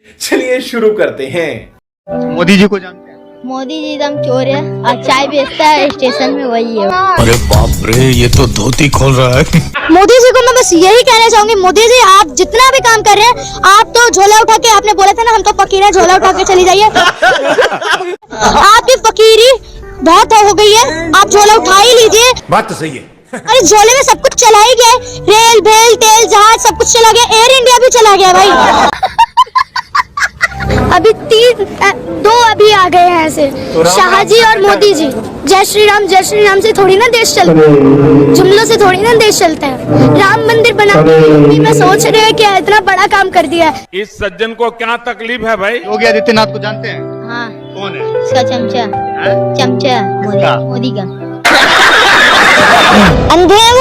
चलिए शुरू करते हैं। मोदी जी को जानते हैं? मोदी जी एकदम चोर है और चाय बेचता है स्टेशन में, वही है। अरे बाप रे, ये तो धोती खोल रहा है। मोदी जी को मैं बस यही कहना चाहूंगी, मोदी जी आप जितना भी काम कर रहे हैं, आप तो झोला उठा के, आपने बोला था ना हम तो फकीर है, झोला उठा के चली जाइए। आपकी फकीरी बहुत हो गई है, आप झोला उठा ही लीजिए। बात तो सही है। अरे झोले में सब कुछ चला ही गया, रेल भेल तेल जहाज सब कुछ चला गया, एयर इंडिया भी चला गया भाई। अभी दो अभी आ गए हैं ऐसे, शाहजी और मोदी जी। जय श्री राम से थोड़ी ना देश चलता है, जुमलों से थोड़ी ना देश चलता है। राम मंदिर बनाने की मैं सोच रहे हैं कि इतना बड़ा काम कर दिया है। इस सज्जन को क्या तकलीफ है भाई? योगी आदित्यनाथ को जानते हैं? हाँ, कौन है? उसका चमचा मोदी का अंधे है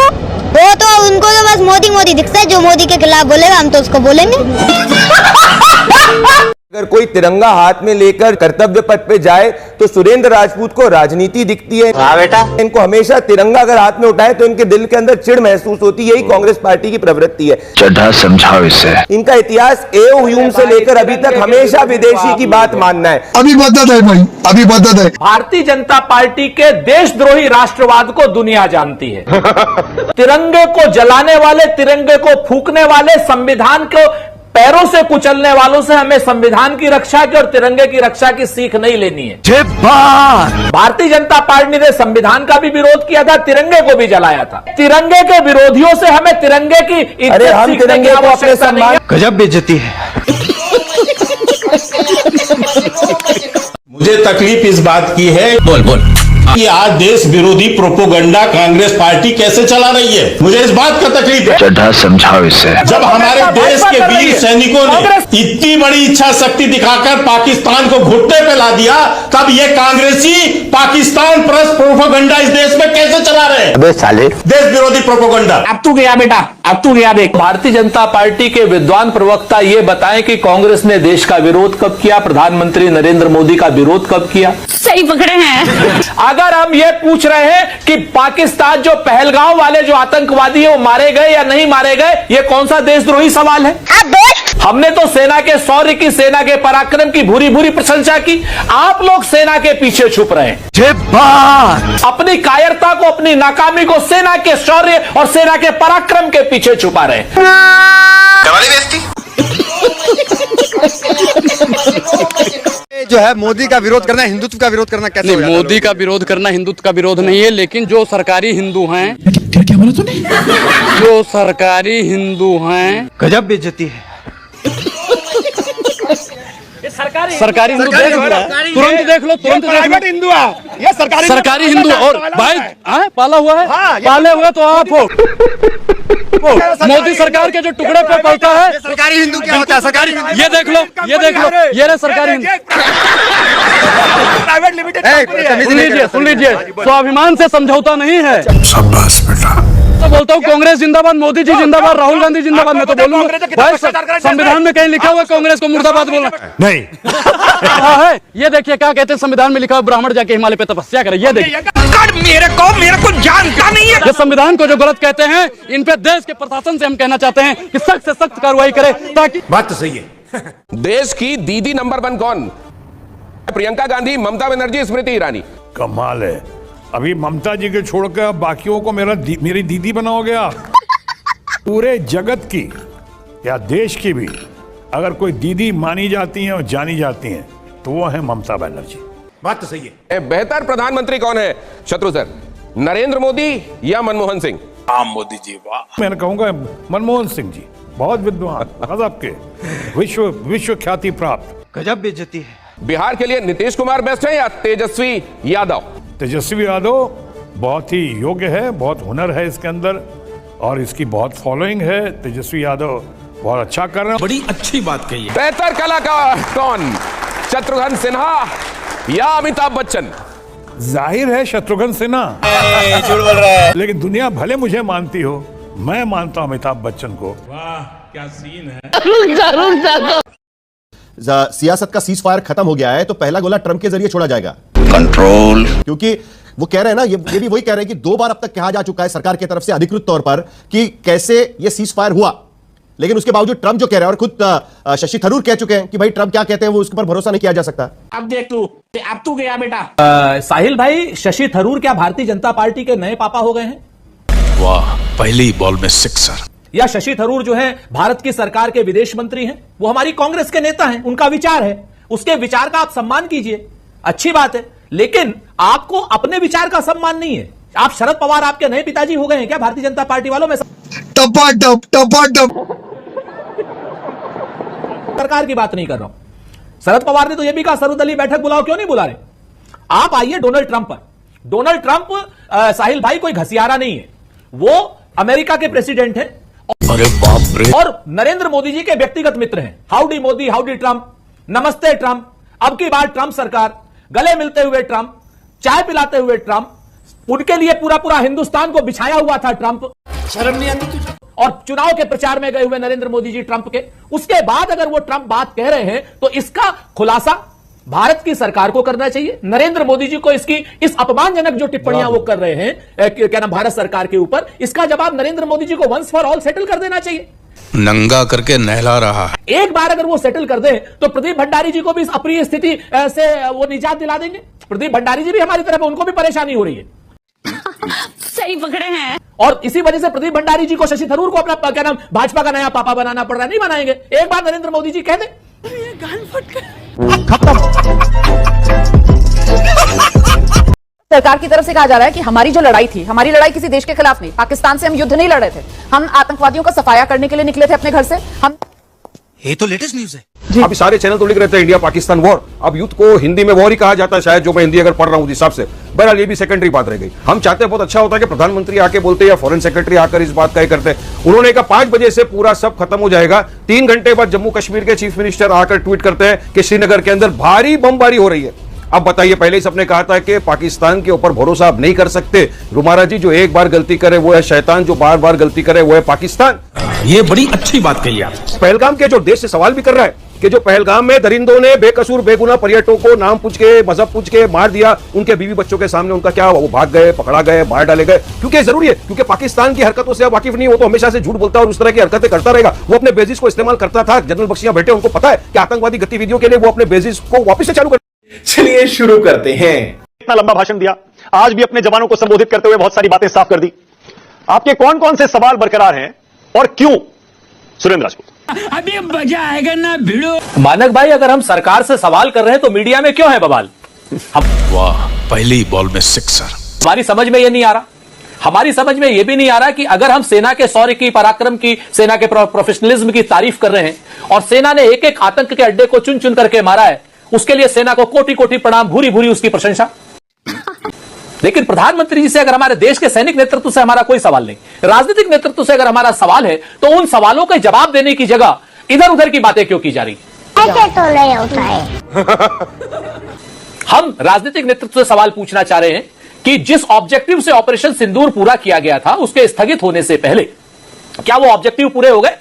वो तो उनको तो बस मोदी मोदी दिखता है। जो मोदी के खिलाफ बोलेगा हम तो उसको बोलेंगे। अगर कोई तिरंगा हाथ में लेकर कर्तव्य पथ पे जाए तो सुरेंद्र राजपूत को राजनीति दिखती है। हाँ बेटा, इनको हमेशा तिरंगा अगर हाथ में उठाए तो इनके दिल के अंदर चिढ़ महसूस होती है। यही कांग्रेस पार्टी की प्रवृत्ति है। चड्ढा समझाओ इसे। इनका इतिहास एओ ह्यूम से लेकर अभी तक हमेशा विदेशी की बात मानना है। अभी बदत है भाई, अभी बदत है। भारतीय जनता पार्टी के देशद्रोही राष्ट्रवाद को दुनिया जानती है। तिरंगे को जलाने वाले, तिरंगे को फूंकने वाले, संविधान को पैरों से कुचलने वालों से हमें संविधान की रक्षा की और तिरंगे की रक्षा की सीख नहीं लेनी है। भारतीय जनता पार्टी ने संविधान का भी विरोध किया था, तिरंगे को भी जलाया था। तिरंगे के विरोधियों से हमें तिरंगे की इज्जत सीखने की आवश्यकता नहीं है। गजब बेइज्जती है। मुझे तकलीफ इस बात की है, बोल कि आज देश विरोधी प्रोपोगंडा कांग्रेस पार्टी कैसे चला रही है। मुझे इस बात का तकलीफ है। चड्ढा समझाओ इसे। जब हमारे देश के वीर सैनिकों ने इतनी बड़ी इच्छा शक्ति दिखाकर पाकिस्तान को घुटने पे ला दिया, तब ये कांग्रेसी पाकिस्तान परस्त प्रोपोगंडा इस देश में कैसे चला रहे हैं? साले देश विरोधी प्रोपोगंडा। अब तू गया बेटा, अब तू गया देख। भारतीय जनता पार्टी के विद्वान प्रवक्ता ये बताएं कि कांग्रेस ने देश का विरोध कब किया, प्रधानमंत्री नरेंद्र मोदी का विरोध कब किया? सही पकड़े हैं। अगर हम ये पूछ रहे हैं कि पाकिस्तान जो पहलगांव वाले जो आतंकवादी है वो मारे गए या नहीं मारे गए, ये कौन सा देशद्रोही सवाल है? हमने तो सेना के शौर्य की, सेना के पराक्रम की भूरी भूरी प्रशंसा की। आप लोग सेना के पीछे छुप रहे हैं। अपनी कायरता को, अपनी नाकामी को सेना के शौर्य और सेना के पराक्रम के पीछे छुपा रहे हैं। जो है मोदी का विरोध करना, हिंदुत्व का विरोध करना कैसे? नहीं, मोदी का विरोध करना हिंदुत्व का विरोध नहीं है, लेकिन जो सरकारी हिंदू हैं, क्या बोला तूने? जो सरकारी हिंदू हैं, गजब बेइज्जती है। सरकारी हिंदू देख लो, तुरंत देख लो, तुरंत देख लो। हिंदू है ये, सरकारी हिंदू और भाई पाला हुआ है। पाले हुए तो आप हो। मोदी सरकार के जो टुकड़े पे पलता है। सरकारी हिंदू क्या होता है? सरकारी ये देख लो, ये देख लो, ये रहे सरकारी हिंदू। Private limited. सुन लीजिए, स्वाभिमान से समझौता नहीं है। शाबाश बेटा। तो बोलता हूँ कांग्रेस जिंदाबाद, मोदी जी जिंदाबाद, राहुल गांधी जिंदाबाद। मैं तो बोलूंगा भाई, संविधान में कहीं लिखा हुआ कांग्रेस को मुर्दाबाद बोलना नहीं है। ये देखिए क्या कहते हैं, संविधान में लिखा हुआ ब्राह्मण जाके हिमालय पे तपस्या करे। ये देखिए, मेरे को जानता नहीं है। ये संविधान को जो गलत कहते हैं, इन पे देश के प्रशासन से हम कहना चाहते हैं कि सख्त से सख्त कार्रवाई करे, ताकि। बात तो सही है। देश की दीदी नंबर 1 कौन? प्रियंका गांधी, ममता बनर्जी, स्मृति ईरानी। कमाल है। अभी ममता जी के छोड़कर बाकियों को मेरी दीदी बनाओगे आप? पूरे जगत की या देश की भी अगर कोई दीदी मानी जाती है और जानी जाती हैं तो वो है ममता बनर्जी। बात तो सही है। बेहतर प्रधानमंत्री कौन है शत्रु सर, नरेंद्र मोदी या मनमोहन सिंह? मोदी जी वाह। मैं कहूंगा मनमोहन सिंह जी, बहुत विद्वान, गजब के, विश्व ख्याति प्राप्त। गजब बेइज्जती है। बिहार के लिए नीतीश कुमार बेस्ट है या तेजस्वी यादव? तेजस्वी यादव बहुत ही योग्य है, बहुत हुनर है इसके अंदर और इसकी बहुत फॉलोइंग है। तेजस्वी यादव बहुत अच्छा कर रहे हैं। बड़ी अच्छी बात कही है। बेहतर कलाकार कौन, शत्रुघ्न सिन्हा या अमिताभ बच्चन? जाहिर है शत्रुघ्न सिन्हा। झूठ बोल रहा है। लेकिन दुनिया भले मुझे मानती हो, मैं मानता हूं अमिताभ बच्चन को। वाह क्या सीन है। सियासत का सीज फायर खत्म हो गया है तो पहला गोला ट्रंप के जरिए छोड़ा जाएगा। कंट्रोल। क्योंकि वो कह रहे हैं ना, ये भी वही कह रहे हैं कि 2 बार अब तक कहा जा चुका है सरकार की तरफ से अधिकृत तौर पर कि कैसे ये सीज फायर हुआ। लेकिन उसके बावजूद ट्रंप जो कह रहे हैं, और खुद शशि थरूर कह चुके हैं कि भाई ट्रंप क्या कहते हैं वो उसके ऊपर भरोसा नहीं किया जा सकता। अब देख तू, अब तू गया बेटा। साहिल भाई, शशि थरूर क्या भारतीय जनता पार्टी के नए पापा हो गए हैं? वाह, पहली बॉल में सिक्सर। या शशि थरूर जो है भारत की सरकार के विदेश मंत्री हैं, वो हमारी कांग्रेस के नेता हैं, उनका विचार है, उसके विचार का आप सम्मान कीजिए, अच्छी बात है, लेकिन आपको अपने विचार का सम्मान नहीं है। आप शरद पवार आपके नए पिताजी हो गए हैं क्या भारतीय जनता पार्टी वालों में? टपाटप टपाटप। सरकार की बात नहीं कर रहा हूं। शरद पवार ने तो यह भी कहा सर्वदलीय बैठक बुलाओ, क्यों नहीं बुला रहे? आप आइए डोनाल्ड ट्रंप पर। डोनाल्ड ट्रंप साहिल भाई कोई घसियारा नहीं है, वो अमेरिका के प्रेसिडेंट हैं। अरे बाप रे। और नरेंद्र मोदी जी के व्यक्तिगत मित्र हैं। हाउडी मोदी, हाउडी ट्रंप, नमस्ते ट्रंप, अब की बार ट्रंप सरकार, गले मिलते हुए ट्रंप, चाय पिलाते हुए ट्रंप, उनके लिए पूरा पूरा हिंदुस्तान को बिछाया हुआ था ट्रंप। शर्म नहीं आती तुझे? और चुनाव के प्रचार में गए हुए नरेंद्र मोदी जी ट्रंप के, उसके बाद अगर वो ट्रंप बात कह रहे हैं तो इसका खुलासा भारत की सरकार को करना चाहिए। नरेंद्र मोदी जी को इस अपमानजनक जो टिप्पणियां वो कर रहे हैं क्या नाम भारत सरकार के ऊपर, इसका जवाब नरेंद्र मोदी जी को वंस फॉर ऑल सेटल कर देना चाहिए। नंगा करके नहला रहा है। एक बार अगर वो सेटल कर दें तो प्रदीप भंडारी जी को भी इस अप्रिय स्थिति से वो निजात दिला देंगे। प्रदीप भंडारी जी भी हमारी तरफ, उनको भी परेशानी हो रही है। सही पकड़े हैं। और इसी वजह से प्रदीप भंडारी जी को, शशि थरूर को अपना क्या नाम भाजपा का नया पापा बनाना पड़ रहा है। नहीं बनाएंगे। एक बार नरेंद्र मोदी जी कह दें, सरकार की तरफ से कहा जा रहा है कि हमारी जो लड़ाई थी, हमारी लड़ाई किसी देश के खिलाफ नहीं, पाकिस्तान से हम युद्ध नहीं लड़ रहे थे, हम आतंकवादियों का सफाया करने के लिए निकले थे अपने घर से। हम ये तो लेटेस्ट न्यूज है। अभी सारे चैनल तो लिख रहे थे इंडिया पाकिस्तान वॉर, अब युद्ध को हिंदी में वॉर ही कहा जाता है शायद, जो मैं हिंदी अगर पढ़ रहा हूं उस हिसाब से। बहरहाल ये भी सेकेंडरी बात रह गई। हम चाहते हैं बहुत अच्छा होता है कि प्रधानमंत्री आके बोलते या फॉरेन सेक्रेटरी आकर इस बात का ही करते। उन्होंने कहा 5 बजे से पूरा सब खत्म हो जाएगा। 3 घंटे बाद जम्मू कश्मीर के चीफ मिनिस्टर आकर ट्वीट करते हैं कि श्रीनगर के अंदर भारी बमबारी हो रही है। अब बताइए, पहले ही सबने कहा था कि पाकिस्तान के ऊपर भरोसा आप नहीं कर सकते। रुमारा जी, जो एक बार गलती करे वो है शैतान, जो बार बार गलती करे वो है पाकिस्तान। ये बड़ी अच्छी बात कही आप। पहलगाम के जो देश से सवाल भी कर रहा है कि जो पहलगाम में दरिंदों ने बेकसूर बेगुनाह पर्यटकों को नाम पूछ के, मजहब पूछ के मार दिया, उनके बीवी बच्चों के सामने उनका क्या, वो भाग गए, पकड़ा गए, मार डाले गए, क्योंकि जरूरी है, क्योंकि पाकिस्तान की हरकतों से वाकिफ नहीं हो तो हमेशा से झूठ बोलता है और उस तरह की हरकतें करता रहेगा। वो अपने बेसिस को इस्तेमाल करता था। जनरल बख्शियां बैठे, उनको पता है कि आतंकवादी गतिविधियों के लिए वो अपने बेसिस को वापस से चालू कर। चलिए शुरू करते हैं। इतना लंबा भाषण दिया, आज भी अपने जवानों को संबोधित करते हुए बहुत सारी बातें साफ कर दी। आपके कौन कौन से सवाल बरकरार हैं और क्यों? सुरेंद्र राजपूत। अभी मजा आएगा ना भिड़ो। मानक भाई, अगर हम सरकार से सवाल कर रहे हैं तो मीडिया में क्यों है बवाल? वाह, पहली बॉल में सिक्सर। हमारी समझ में ये नहीं आ रहा, हमारी समझ में ये भी नहीं आ रहा कि अगर हम सेना के शौर्य की, पराक्रम की, सेना के प्रोफेशनलिज्म की तारीफ कर रहे हैं और सेना ने एक एक आतंक के अड्डे को चुन चुन करके मारा है, उसके लिए सेना को कोटि कोटि प्रणाम, भूरी भूरी उसकी प्रशंसा। लेकिन प्रधानमंत्री जी से अगर हमारे देश के सैनिक नेतृत्व से हमारा कोई सवाल नहीं, राजनीतिक नेतृत्व से अगर हमारा सवाल है, तो उन सवालों के जवाब देने की जगह इधर उधर की बातें क्यों की जा रही? ऐसे तो नहीं होता है। हम राजनीतिक नेतृत्व से सवाल पूछना चाह रहे हैं कि जिस ऑब्जेक्टिव से ऑपरेशन सिंदूर पूरा किया गया था, उसके स्थगित होने से पहले क्या वो ऑब्जेक्टिव पूरे हो गए?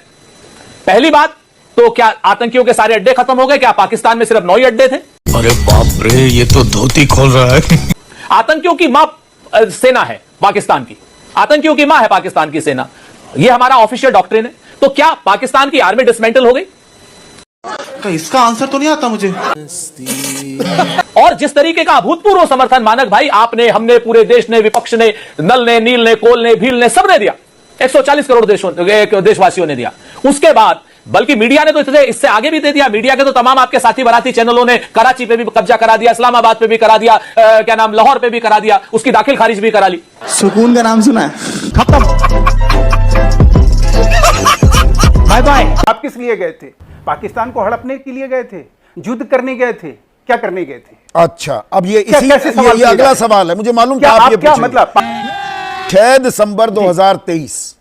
पहली बात तो क्या आतंकियों के सारे अड्डे खत्म हो गए? क्या पाकिस्तान में सिर्फ 9 ही अड्डे थे? अरे बाप रे, ये तो धोती खोल रहा है। आतंकियों की मां सेना है पाकिस्तान की, आतंकियों की मां है पाकिस्तान की सेना, यह हमारा ऑफिशियल डॉक्ट्रिन है। तो क्या पाकिस्तान की आर्मी डिसमेंटल हो गई? तो इसका आंसर तो नहीं आता मुझे। और जिस तरीके का अभूतपूर्व समर्थन मानक भाई आपने, हमने, पूरे देश ने, विपक्ष ने, नल ने, नील ने, कोल ने, भील ने, सबने दिया, 140 करोड़ देशवासियों ने दिया, उसके बाद बल्कि मीडिया ने तो इससे आगे भी दे दिया। मीडिया के तो तमाम आपके साथी बराती चैनलों ने कराची पे भी कब्जा करा दिया, इस्लामाबाद पे भी करा दिया, क्या नाम, लाहौर पे भी करा दिया, उसकी दाखिल खारिज भी करा ली। सुकून का नाम सुना है? खत्म। Bye bye. आप किस लिए गए थे? पाकिस्तान को हड़पने के लिए गए थे? युद्ध करने गए थे? क्या करने गए थे? अच्छा, अब ये अगला सवाल है, मुझे मालूम था आप ये क्या मतलब? 6 दिसंबर 2023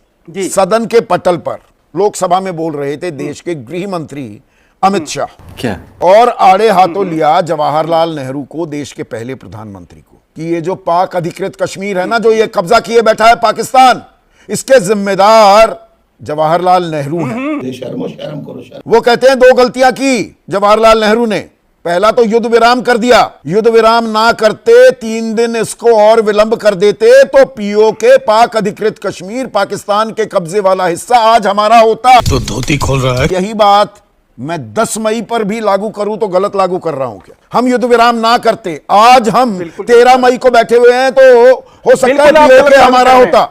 सदन के पटल पर लोकसभा में बोल रहे थे देश के गृह मंत्री अमित शाह, क्या? और आड़े हाथों लिया जवाहरलाल नेहरू को, देश के पहले प्रधानमंत्री को, कि ये जो पाक अधिकृत कश्मीर है ना, जो ये कब्जा किए बैठा है पाकिस्तान, इसके जिम्मेदार जवाहरलाल नेहरू हैं। वो कहते हैं 2 गलतियां की जवाहरलाल नेहरू ने। पहला तो युद्ध विराम कर दिया, युद्ध विराम ना करते 3 दिन इसको और विलंब कर देते तो पीओके पाक अधिकृत कश्मीर पाकिस्तान के कब्जे वाला हिस्सा आज हमारा होता। तो धोती खोल रहा है। यही बात मैं 10 मई पर भी लागू करूं तो गलत लागू कर रहा हूं क्या? हम युद्ध विराम ना करते, आज हम 13 मई को बैठे हुए हैं, तो हो सकता है पीओके हमारा होता।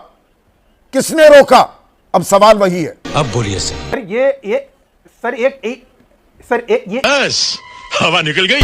किसने रोका? अब सवाल वही है। अब बोलिए सर। सर ये हवा निकल गई।